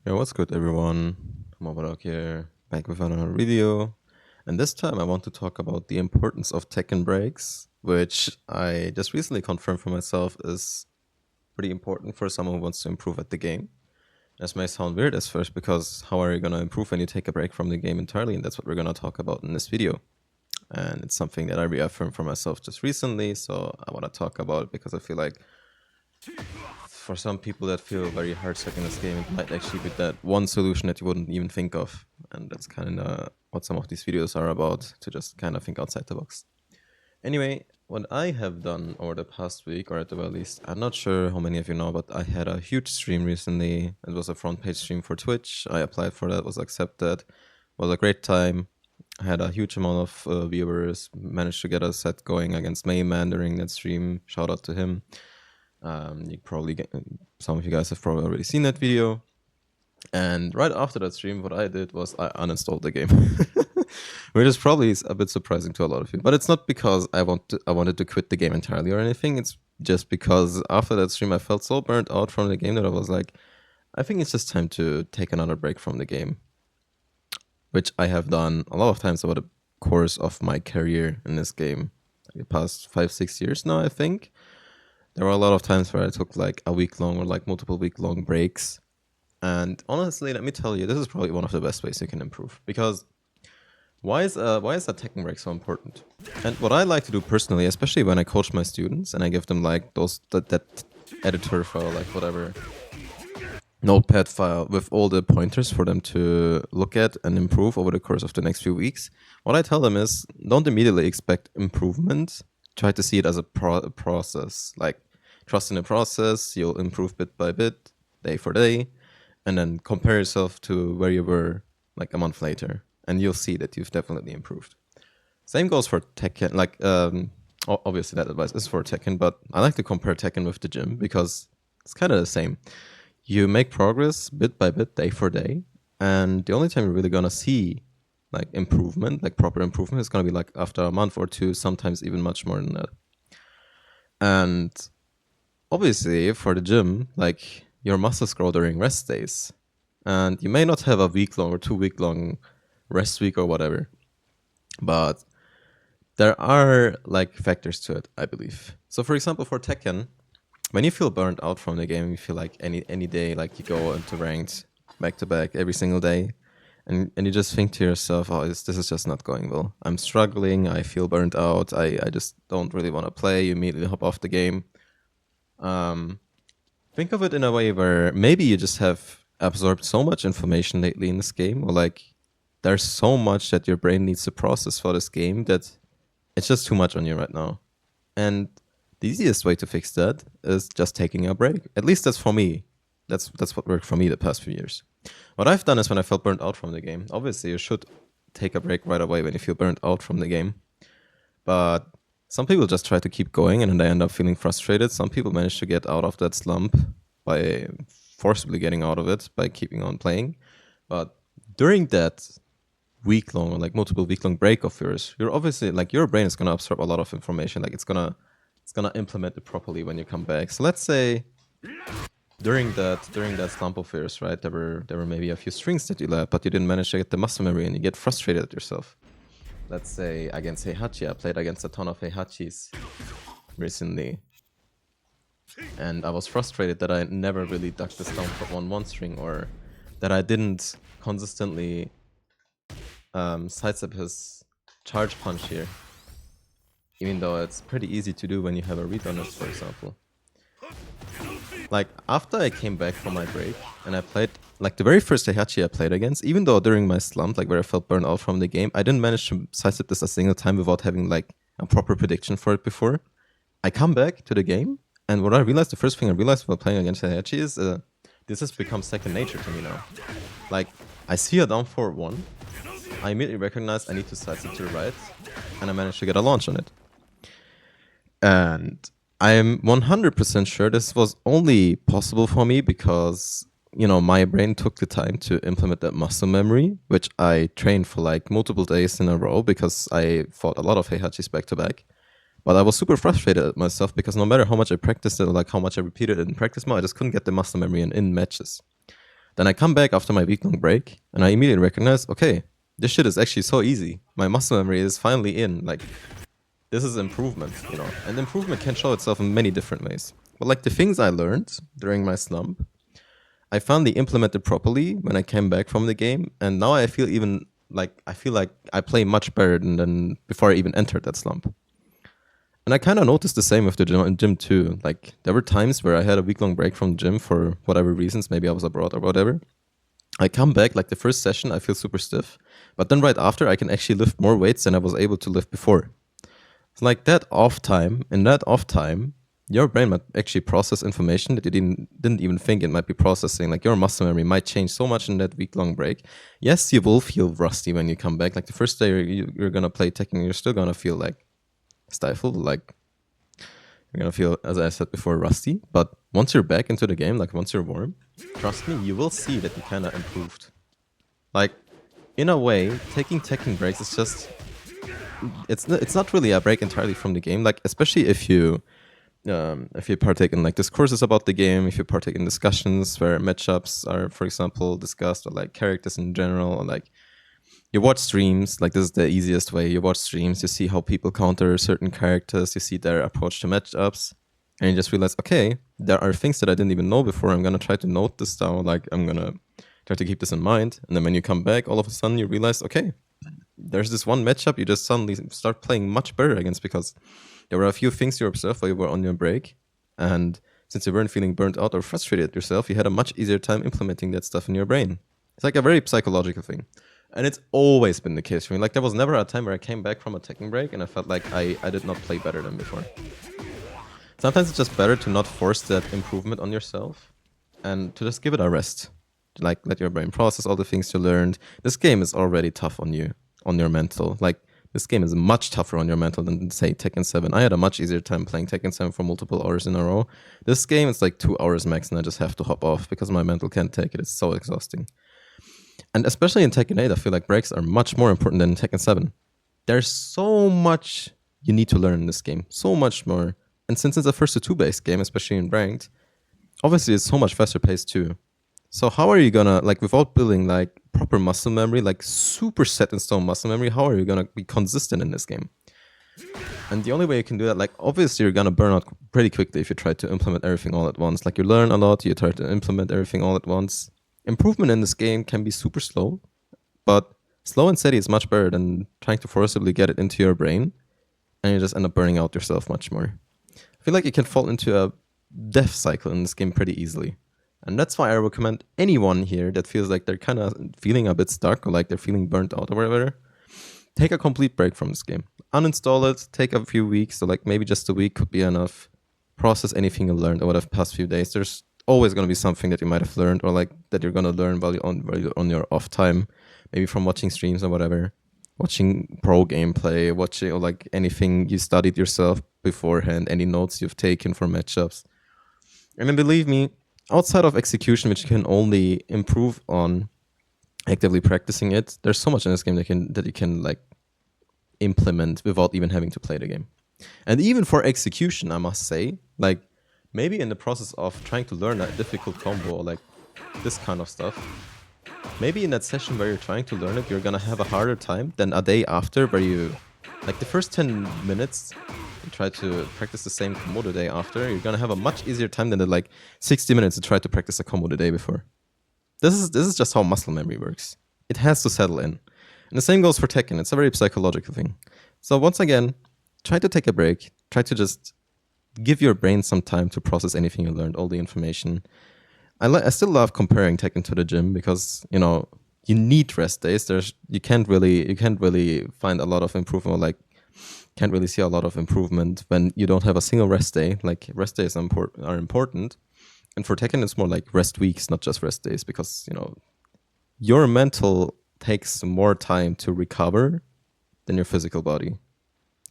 Yeah, what's good, everyone? Momo-Dog here, back with another video. And this time I want to talk about the importance of Tekken breaks, which I just recently confirmed for myself is pretty important for someone who wants to improve at the game. This may sound weird at first because how are you going to improve when you take a break from the game entirely? And that's what we're going to talk about in this video. And it's something that I reaffirmed for myself just recently, so I want to talk about it because I feel like for some people that feel very hard stuck in this game, it might actually be that one solution that you wouldn't even think of. And that's kind of what some of these videos are about, to just kind of think outside the box. Anyway, what I have done over the past week, or at the very least, I'm not sure how many of you know, but I had a huge stream recently. It was a front page stream for Twitch. I applied for that, was accepted. Was a great time. I had a huge amount of viewers, managed to get a set going against Mayman during that stream. Shout out to him. You probably get, some of you guys have probably already seen that video. And right after that stream, what I did was I uninstalled the game, which is probably a bit surprising to a lot of you. But it's not because I wanted to quit the game entirely or anything. It's just because after that stream, I felt so burnt out from the game that I was like, I think it's just time to take another break from the game, which I have done a lot of times over the course of my career in this game, like the past 5-6 years now, I think. There were a lot of times where I took like a week long or like multiple week long breaks. And honestly, let me tell you, this is probably one of the best ways you can improve. Because why is a Tekken break so important? And what I like to do personally, especially when I coach my students and I give them like that editor file, like whatever notepad file with all the pointers for them to look at and improve over the course of the next few weeks. What I tell them is don't immediately expect improvement. Try to see it as a process. Like trust in the process, you'll improve bit by bit, day for day, and then compare yourself to where you were like a month later, and you'll see that you've definitely improved. Same goes for Tekken. Like obviously that advice is for Tekken, but I like to compare Tekken with the gym because it's kind of the same. You make progress bit by bit, day for day, and the only time you're really gonna see like improvement, like proper improvement, is gonna be like after a month or two, sometimes even much more than that. And obviously for the gym, like your muscles grow during rest days, and you may not have a week long or 2 week long rest week or whatever, but there are like factors to it, I believe. So for example, for Tekken, when you feel burned out from the game, you feel like any day, like you go into ranked back to back every single day, and you just think to yourself, oh, this is just not going well. I'm struggling. I feel burned out. I just don't really want to play. You immediately hop off the game. Um, think of it in a way where maybe you just have absorbed so much information lately in this game, or like there's so much that your brain needs to process for this game that it's just too much on you right now. And the easiest way to fix that is just taking a break. At least that's for me. That's what worked for me the past few years. What I've done is when I felt burnt out from the game, obviously you should take a break right away when you feel burnt out from the game. But some people just try to keep going and then they end up feeling frustrated. Some people manage to get out of that slump by forcibly getting out of it by keeping on playing. But during that week long or like multiple week long break of yours, you're obviously like your brain is gonna absorb a lot of information. Like it's gonna implement it properly when you come back. So let's say during that slump of yours, right? There were maybe a few strings that you left, but you didn't manage to get the muscle memory, and you get frustrated at yourself. Let's say against Heihachi, I played against a ton of Heihachis recently, and I was frustrated that I never really dug this down for 1-1 string, or that I didn't consistently sidestep his charge punch here, even though it's pretty easy to do when you have a read on it, for example. Like, after I came back from my break, and I played, like, the very first Heihachi I played against, even though during my slump, like, where I felt burned out from the game, I didn't manage to sidestep this a single time without having, like, a proper prediction for it before. I come back to the game, and what I realized, the first thing I realized while playing against Heihachi is, this has become second nature to me now. Like, I see a down forward 1, I immediately recognize I need to sidestep to the right, and I managed to get a launch on it. And I'm 100% sure this was only possible for me because, you know, my brain took the time to implement that muscle memory, which I trained for like multiple days in a row because I fought a lot of Heihachis back to back. But I was super frustrated at myself because no matter how much I practiced it, or like how much I repeated it in practice mode, I just couldn't get the muscle memory in matches. Then I come back after my week-long break, and I immediately recognize, okay, this shit is actually so easy. My muscle memory is finally in. Like, this is improvement, you know. And improvement can show itself in many different ways. But like the things I learned during my slump, I finally implemented properly when I came back from the game, and now I feel like I play much better than before I even entered that slump. And I kind of noticed the same with the gym too. Like there were times where I had a week long break from the gym for whatever reasons, maybe I was abroad or whatever. I come back like the first session, I feel super stiff, but then right after I can actually lift more weights than I was able to lift before. It's like in that off time, your brain might actually process information that you didn't even think it might be processing. Like your muscle memory might change so much in that week long break. Yes, you will feel rusty when you come back. Like the first day you're gonna play Tekken, you're still gonna feel like stifled, like you're gonna feel, as I said before, rusty. But once you're back into the game, like once you're warm, trust me, you will see that you kind of improved. Like in a way, taking Tekken breaks is just it's not really a break entirely from the game. Like especially if you partake in like discourses about the game, if you partake in discussions where matchups are, for example, discussed, or like characters in general, or like you watch streams, like this is the easiest way. You watch streams, you see how people counter certain characters, you see their approach to matchups, and you just realize, okay, there are things that I didn't even know before. I'm gonna try to note this down, like I'm gonna try to keep this in mind. And then when you come back, all of a sudden you realize, okay, there's this one matchup you just suddenly start playing much better against because there were a few things you observed while you were on your break. And since you weren't feeling burnt out or frustrated at yourself, you had a much easier time implementing that stuff in your brain. It's like a very psychological thing. And it's always been the case for me. Like there was never a time where I came back from a Tekken break and I felt like I did not play better than before. Sometimes it's just better to not force that improvement on yourself and to just give it a rest. Like let your brain process all the things you learned. This game is already tough on you, on your mental. Like this game is much tougher on your mental than, say, Tekken 7. I had a much easier time playing Tekken 7 for multiple hours in a row. This game is like 2 hours max and I just have to hop off because my mental can't take it. It's so exhausting. And especially in Tekken 8, I feel like breaks are much more important than in Tekken 7. There's so much you need to learn in this game. So much more. And since it's a first to two based game, especially in ranked, obviously it's so much faster paced too. So how are you gonna, like, without building like proper muscle memory, like super set in stone muscle memory, how are you gonna be consistent in this game? And the only way you can do that, like, obviously you're gonna burn out pretty quickly if you try to implement everything all at once. Like you learn a lot, you try to implement everything all at once. Improvement in this game can be super slow, but slow and steady is much better than trying to forcibly get it into your brain and you just end up burning out yourself much more. I feel like you can fall into a death cycle in this game pretty easily. And that's why I recommend anyone here that feels like they're kind of feeling a bit stuck or like they're feeling burnt out or whatever, take a complete break from this game. Uninstall it, take a few weeks, so like maybe just a week could be enough. Process anything you learned over the past few days. There's always going to be something that you might have learned or like that you're going to learn while you're on your off time, maybe from watching streams or whatever, watching pro gameplay, watching or like anything you studied yourself beforehand, any notes you've taken for matchups. And then believe me, outside of execution, which you can only improve on actively practicing it, there's so much in this game that you can like implement without even having to play the game. And even for execution, I must say, like maybe in the process of trying to learn a difficult combo or like this kind of stuff, maybe in that session where you're trying to learn it, you're gonna have a harder time than a day after where you, like the first 10 minutes, you try to practice the same combo the day after, you're gonna have a much easier time than the like 60 minutes to try to practice a combo the day before. This is just how muscle memory works. It has to settle in. And the same goes for Tekken. It's a very psychological thing. So once again, try to take a break. Try to just give your brain some time to process anything you learned, all the information. I still love comparing Tekken to the gym because, you know, you need rest days. You can't really find a lot of improvement, or like can't really see a lot of improvement when you don't have a single rest day. Like rest days are important. And for Tekken, it's more like rest weeks, not just rest days, because, you know, your mental takes more time to recover than your physical body.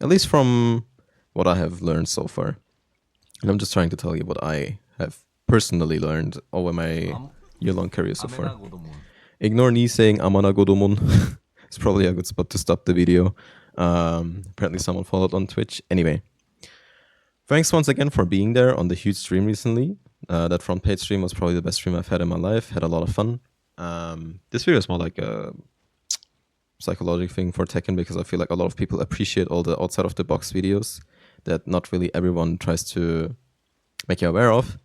At least from what I have learned so far. And I'm just trying to tell you what I have personally learned over my year-long career so far. Ignore me saying Amana Godomon. It's probably a good spot to stop the video. Apparently someone followed on Twitch. Anyway, thanks once again for being there on the huge stream recently. That front page stream was probably the best stream I've had in my life. Had a lot of fun. This video is more like a psychological thing for Tekken because I feel like a lot of people appreciate all the outside of the box videos that not really everyone tries to make you aware of.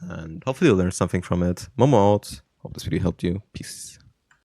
And hopefully you'll learn something from it. Momo out. Hope this video helped you. Peace.